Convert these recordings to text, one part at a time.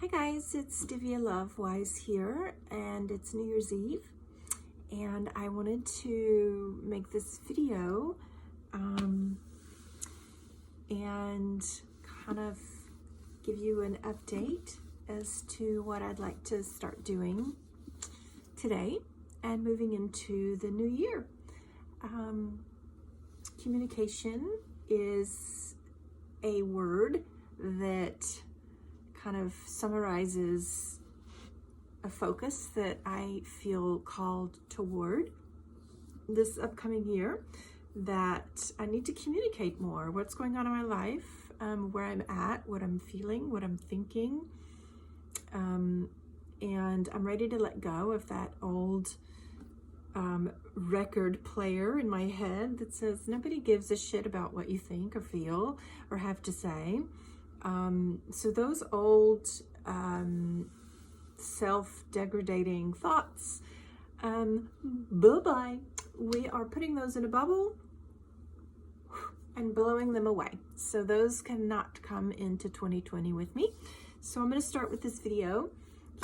Hi guys, it's DivyaLove Wise here, and it's New Year's Eve, and I wanted to make this video and kind of give you an update as to what I'd like to start doing today and moving into the new year. Communication is a word that kind of summarizes a focus that I feel called toward this upcoming year, that I need to communicate more what's going on in my life, where I'm at, what I'm feeling, what I'm thinking, and I'm ready to let go of that old record player in my head that says nobody gives a shit about what you think or feel or have to say. So those old self-degradating thoughts, bye-bye. We are putting those in a bubble and blowing them away. So those cannot come into 2020 with me. So I'm going to start with this video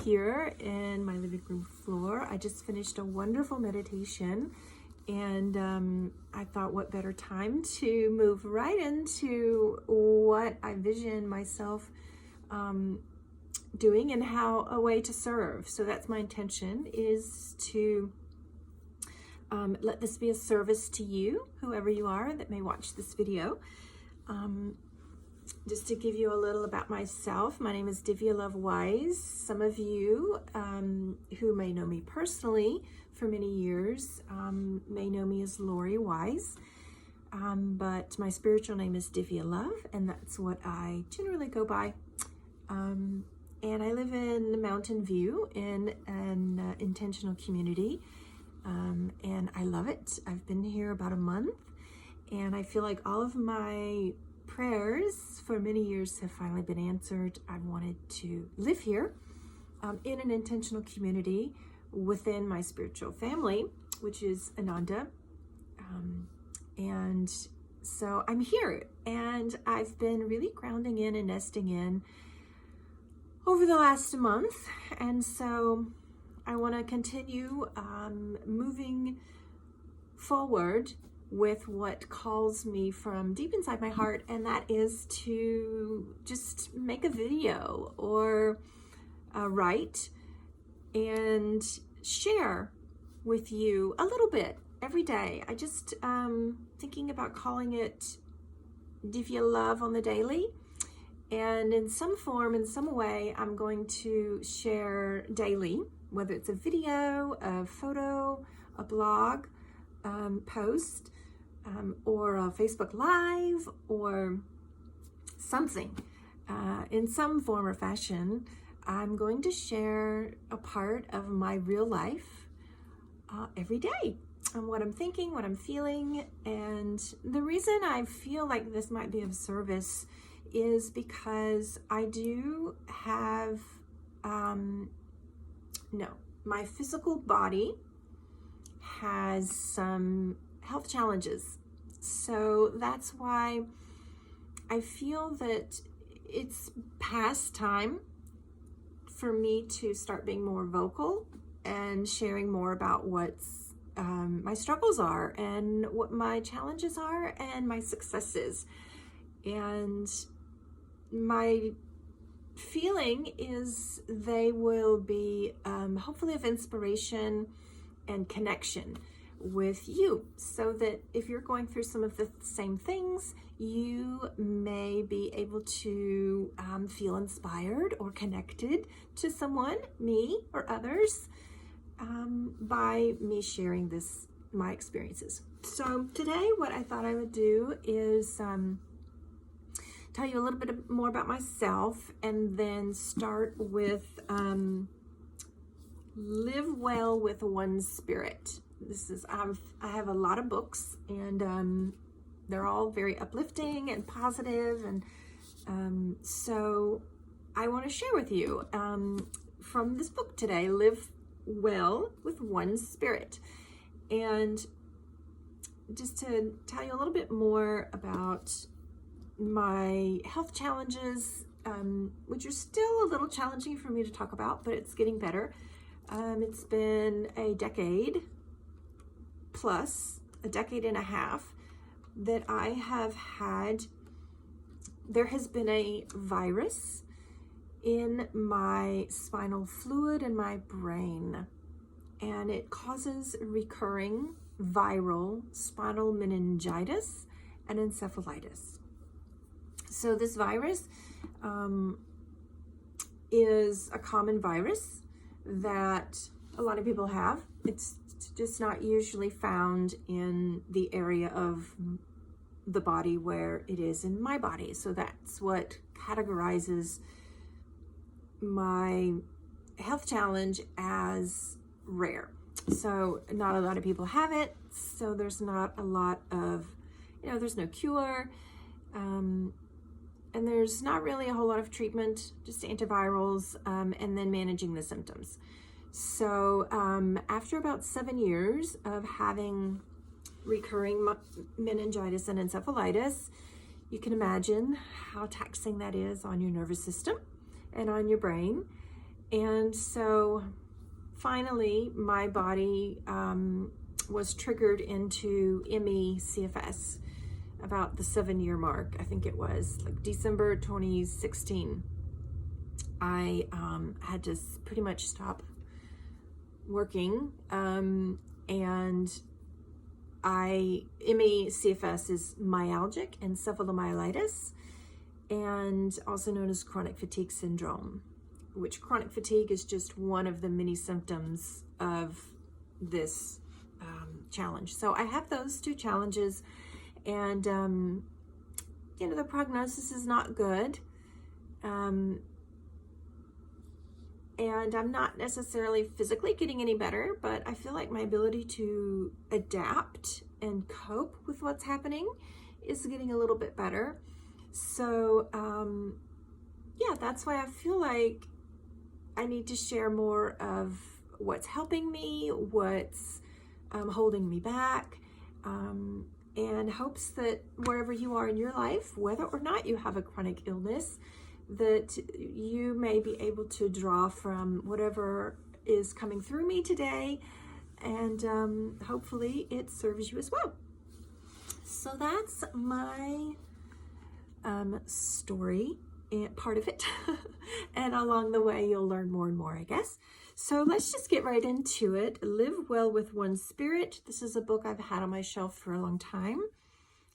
here in my living room floor. I just finished a wonderful meditation, and I thought what better time to move right into what I vision myself doing and how a way to serve. So that's my intention, is to let this be a service to you, whoever you are that may watch this video. Just to give you a little about myself, my name is DivyaLove Wise. Some of you who may know me personally for many years may know me as Lori Wise, but my spiritual name is DivyaLove, and that's what I generally go by. And I live in Mountain View in an intentional community, and I love it. I've been here about a month, and I feel like all of my prayers for many years have finally been answered. I wanted to live here in an intentional community within my spiritual family, which is Ananda. And so I'm here, and I've been really grounding in and nesting in over the last month. And so I want to continue moving forward with what calls me from deep inside my heart, and that is to just make a video or write and share with you a little bit every day. I just thinking about calling it DivyaLove on the daily, and in some form, in some way, I'm going to share daily, whether it's a video, a photo, a blog post, or a Facebook Live, or something. In some form or fashion, I'm going to share a part of my real life every day, and what I'm thinking, what I'm feeling. And the reason I feel like this might be of service is because I do have, my physical body has some health challenges. So that's why I feel that it's past time for me to start being more vocal and sharing more about what's my struggles are and what my challenges are and my successes. And my feeling is they will be hopefully of inspiration and connection with you, so that if you're going through some of the same things, you may be able to feel inspired or connected to someone, me or others, by me sharing my experiences. So today what I thought I would do is tell you a little bit more about myself, and then start with live well with one spirit. This is, I have a lot of books, and they're all very uplifting and positive, and so I want to share with you from this book today, Live Well with One Spirit. And just to tell you a little bit more about my health challenges, which are still a little challenging for me to talk about, but it's getting better. It's been a decade plus, a decade and a half that I have had, there has been a virus in my spinal fluid in my brain, and it causes recurring viral spinal meningitis and encephalitis. So this virus is a common virus that a lot of people have. It's just not usually found in the area of the body where it is in my body. So that's what categorizes my health challenge as rare. So not a lot of people have it. So there's not a lot of, there's no cure. And there's not really a whole lot of treatment, just antivirals, and then managing the symptoms. So after about 7 years of having recurring meningitis and encephalitis, you can imagine how taxing that is on your nervous system and on your brain. And so finally, my body was triggered into ME/CFS about the 7-year mark. I think it was like December 2016. I had to pretty much stop working, and ME/CFS is myalgic encephalomyelitis, and also known as chronic fatigue syndrome, which chronic fatigue is just one of the many symptoms of this challenge. So I have those two challenges, and the prognosis is not good. And I'm not necessarily physically getting any better, but I feel like my ability to adapt and cope with what's happening is getting a little bit better. So, that's why I feel like I need to share more of what's helping me, what's holding me back, and hopes that wherever you are in your life, whether or not you have a chronic illness, that you may be able to draw from whatever is coming through me today, and hopefully it serves you as well. So that's my story, part of it, and along the way you'll learn more and more, I guess. So let's just get right into it. Live Well with One Spirit. This is a book I've had on my shelf for a long time.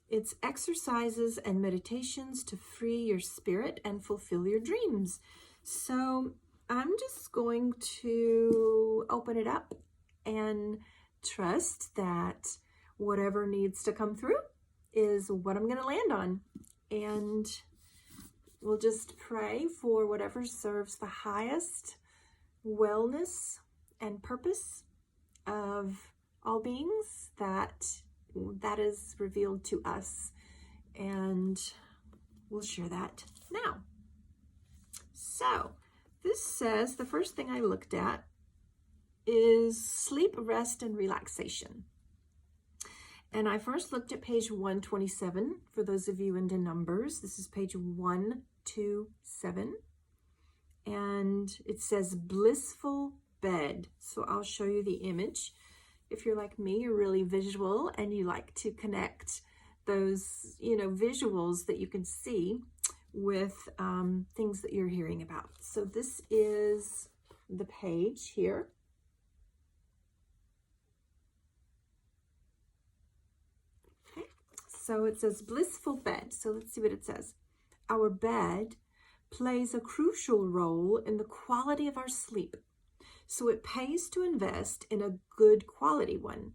It's exercises and meditations to free your spirit and fulfill your dreams. So I'm just going to open it up and trust that whatever needs to come through is what I'm going to land on. And we'll just pray for whatever serves the highest wellness and purpose of all beings that is revealed to us, and we'll share that now. So this says, the first thing I looked at is sleep, rest, and relaxation. And I first looked at page 127. For those of you into numbers, this is page 127. And it says blissful bed. So I'll show you the image. If you're like me, you're really visual and you like to connect those, visuals that you can see with things that you're hearing about. So this is the page here. Okay, so it says blissful bed. So let's see what it says. Our bed plays a crucial role in the quality of our sleep. So it pays to invest in a good quality one.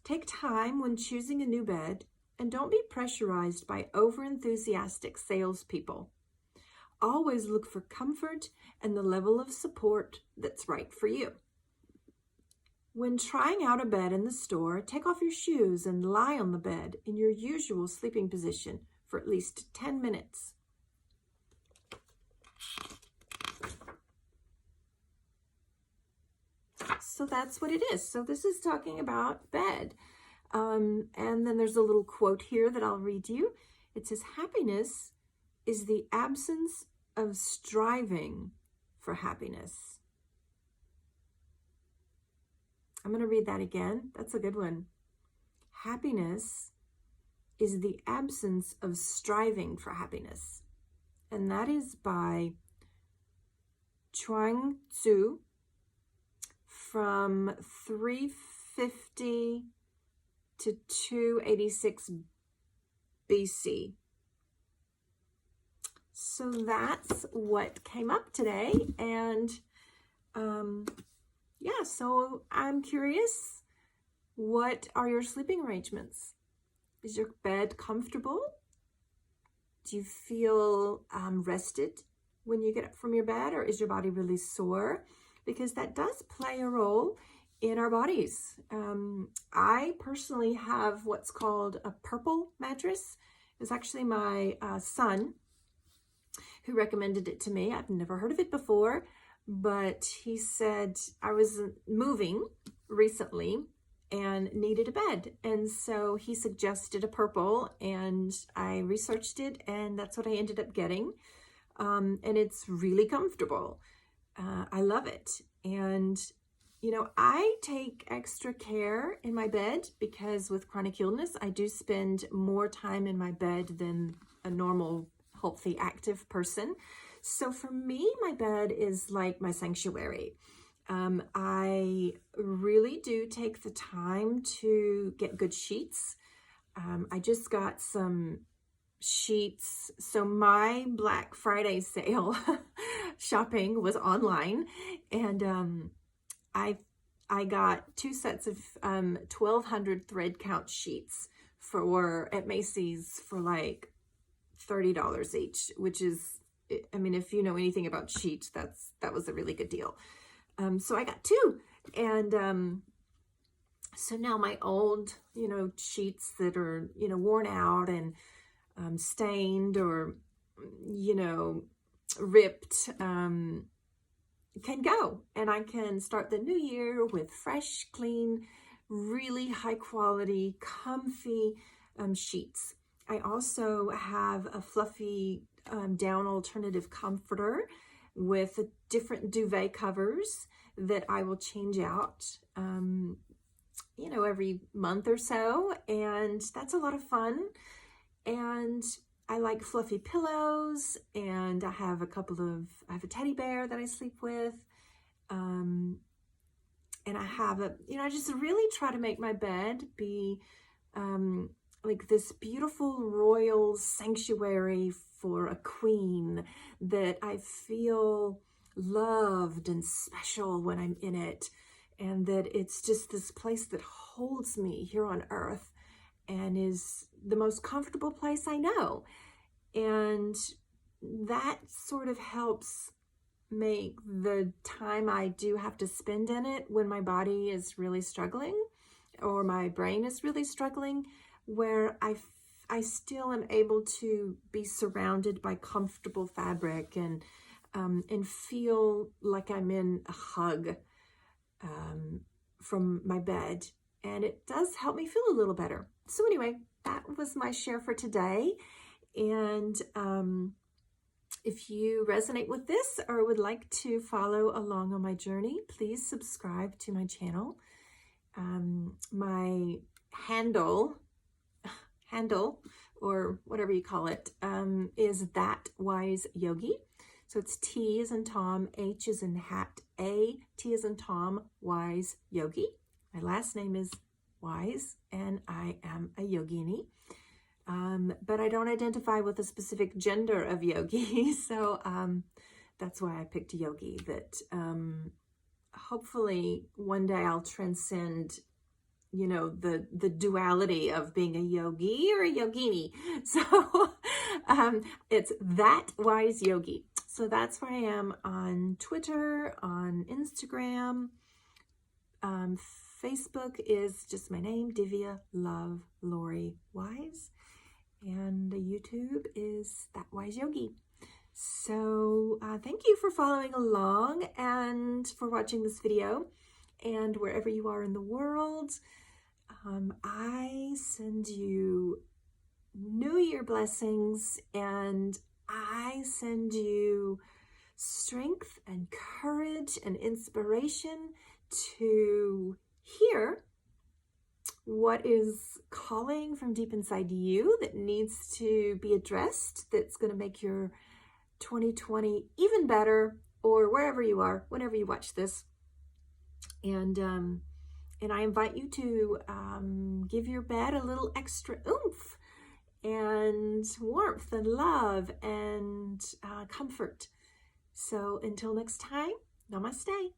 Take time when choosing a new bed, and don't be pressurized by over-enthusiastic salespeople. Always look for comfort and the level of support that's right for you. When trying out a bed in the store, take off your shoes and lie on the bed in your usual sleeping position for at least 10 minutes. So that's what it is. So this is talking about bed. And then there's a little quote here that I'll read you. It says happiness is the absence of striving for happiness. I'm going to read that again. That's a good one. Happiness is the absence of striving for happiness. And that is by Chuang Tzu from 350 to 286 BC. So that's what came up today. And yeah, so I'm curious, what are your sleeping arrangements? Is your bed comfortable? Do you feel rested when you get up from your bed, or is your body really sore? Because that does play a role in our bodies. I personally have what's called a purple mattress. It was actually my son who recommended it to me. I've never heard of it before, but he said I was moving recently and needed a bed. And so he suggested a purple, and I researched it, and that's what I ended up getting. And it's really comfortable. I love it. And, you know, I take extra care in my bed because with chronic illness, I do spend more time in my bed than a normal, healthy, active person. So for me, my bed is like my sanctuary. I really do take the time to get good sheets. I just got some sheets. So my Black Friday sale shopping was online, and I got 2 sets of 1,200 thread count sheets at Macy's for like $30 each, which is, I mean, if you know anything about sheets, that was a really good deal. So I got 2, and so now my old, you know, sheets that are, you know, worn out and stained or, you know, ripped, can go, and I can start the new year with fresh, clean, really high quality, comfy sheets. I also have a fluffy down alternative comforter with different duvet covers that I will change out, you know, every month or so, and that's a lot of fun. And I like fluffy pillows, and I have a teddy bear that I sleep with, and I have I just really try to make my bed be like this beautiful royal sanctuary for a queen, that I feel loved and special when I'm in it, and that it's just this place that holds me here on earth and is the most comfortable place I know. And that sort of helps make the time I do have to spend in it when my body is really struggling or my brain is really struggling, where I still am able to be surrounded by comfortable fabric and feel like I'm in a hug from my bed. And it does help me feel a little better. So anyway, that was my share for today. And if you resonate with this or would like to follow along on my journey, please subscribe to my channel. My handle, or whatever you call it, is That Wise Yogi. So it's T as in Tom, H as in hat, A, T as in Tom, Wise Yogi. My last name is Wise, and I am a yogini. But I don't identify with a specific gender of yogi, so that's why I picked yogi, that hopefully one day I'll transcend, you know, the duality of being a yogi or a yogini. So it's That Wise Yogi. So that's where I am on Twitter, on Instagram. Facebook is just my name, DivyaLove Lori Wise. And the YouTube is That Wise Yogi. So thank you for following along and for watching this video. And wherever you are in the world, I send you New Year blessings, and I send you strength and courage and inspiration to hear what is calling from deep inside you that needs to be addressed, that's going to make your 2020 even better, or wherever you are, whenever you watch this. And I invite you to give your bed a little extra oomph and warmth and love and comfort. So until next time, namaste.